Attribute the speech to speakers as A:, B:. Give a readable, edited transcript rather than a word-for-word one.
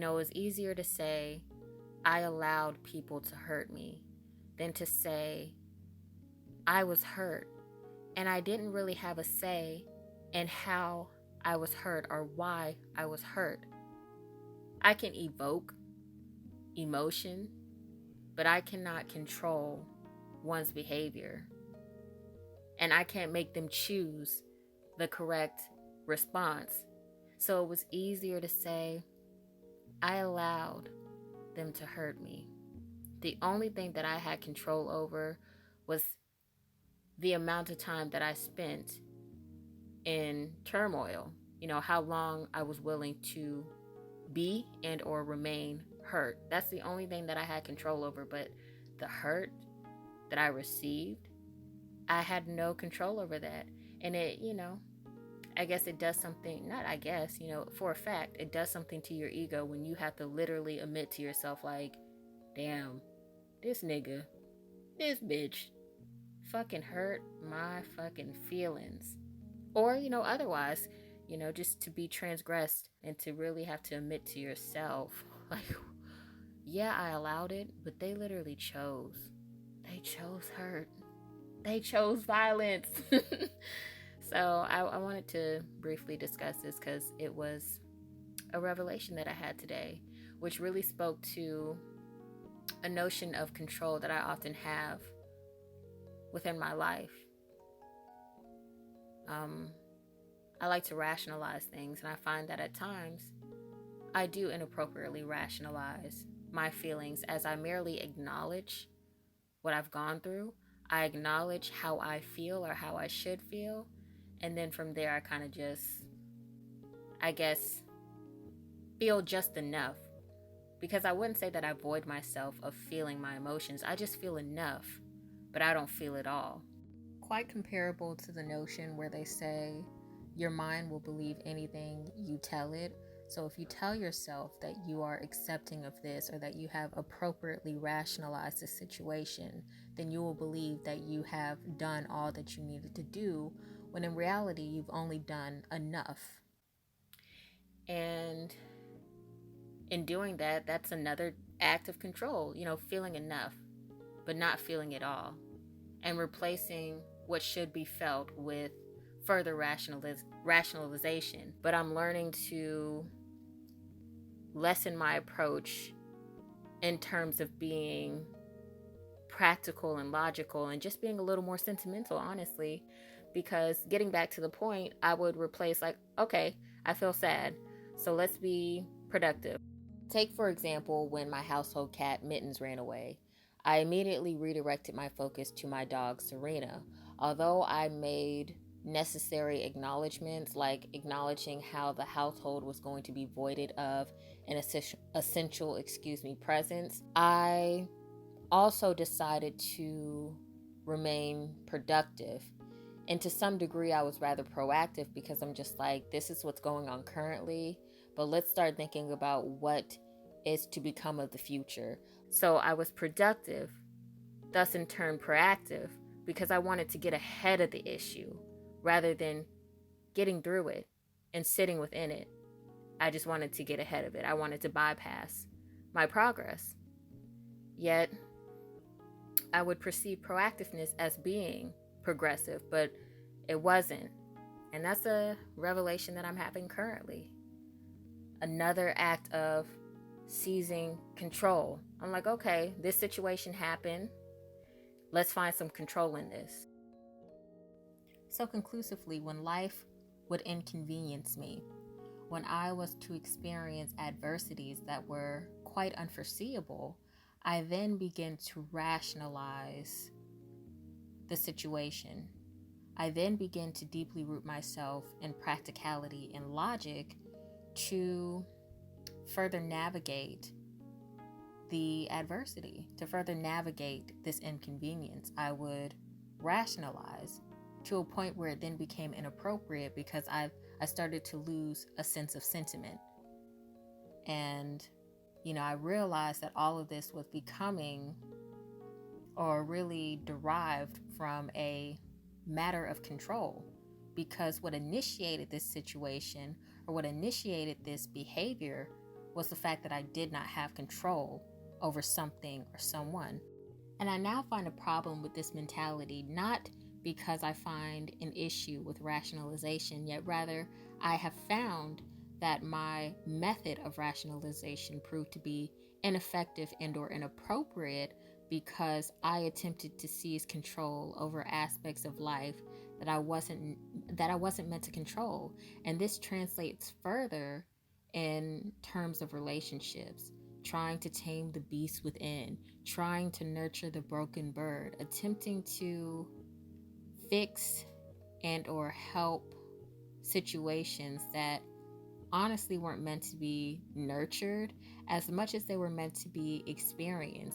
A: It was easier to say, I allowed people to hurt me, than to say, I was hurt and I didn't really have a say in how I was hurt or why I was hurt. I can evoke emotion, but I cannot control one's behavior. And I can't make them choose the correct response. So it was easier to say, I allowed them to hurt me. The only thing that I had control over was the amount of time that I spent in turmoil. How long I was willing to be and or remain hurt. That's the only thing that I had control over. But the hurt that I received, I had no control over that. And I guess it does something, not I guess, for a fact, it does something to your ego when you have to literally admit to yourself, like, damn, this nigga, this bitch fucking hurt my fucking feelings. Or, otherwise, just to be transgressed and to really have to admit to yourself, like, yeah, I allowed it, but they literally chose. They chose hurt. They chose violence. So I wanted to briefly discuss this because it was a revelation that I had today, which really spoke to a notion of control that I often have within my life. I like to rationalize things, and I find that at times I do inappropriately rationalize my feelings as I merely acknowledge what I've gone through. I acknowledge how I feel or how I should feel, and then from there I kind of just, I guess, feel just enough. Because I wouldn't say that I void myself of feeling my emotions. I just feel enough, but I don't feel it all. Quite comparable to the notion where they say your mind will believe anything you tell it. So if you tell yourself that you are accepting of this or that you have appropriately rationalized the situation, then you will believe that you have done all that you needed to do, when in reality you've only done enough. And in doing that, that's another act of control, feeling enough, but not feeling it all. And replacing what should be felt with further rationalization. But I'm learning to lessen my approach in terms of being practical and logical and just being a little more sentimental, honestly. Because getting back to the point, I would replace, like, okay, I feel sad, so let's be productive. Take, for example, when my household cat Mittens ran away. I immediately redirected my focus to my dog Serena. Although I made necessary acknowledgments, like acknowledging how the household was going to be voided of an essential presence, I also decided to remain productive. And to some degree, I was rather proactive because I'm just like, this is what's going on currently, but let's start thinking about what is to become of the future. So I was productive, thus in turn proactive, because I wanted to get ahead of the issue rather than getting through it and sitting within it. I just wanted to get ahead of it. I wanted to bypass my progress. Yet, I would perceive proactiveness as being progressive, but it wasn't. And that's a revelation that I'm having currently. Another act of seizing control. I'm like, okay, this situation happened. Let's find some control in this. So conclusively, when life would inconvenience me, when I was to experience adversities that were quite unforeseeable, I then began to rationalize the situation. I then began to deeply root myself in practicality and logic to further navigate the adversity, to further navigate this inconvenience. I would rationalize to a point where it then became inappropriate because I started to lose a sense of sentiment. And, I realized that all of this was becoming or really derived from a matter of control, because what initiated this situation or what initiated this behavior was the fact that I did not have control over something or someone. And I now find a problem with this mentality, not because I find an issue with rationalization, yet rather I have found that my method of rationalization proved to be ineffective and or inappropriate because I attempted to seize control over aspects of life that I wasn't meant to control. And this translates further in terms of relationships, trying to tame the beast within, trying to nurture the broken bird, attempting to fix and or help situations that honestly weren't meant to be nurtured as much as they were meant to be experienced.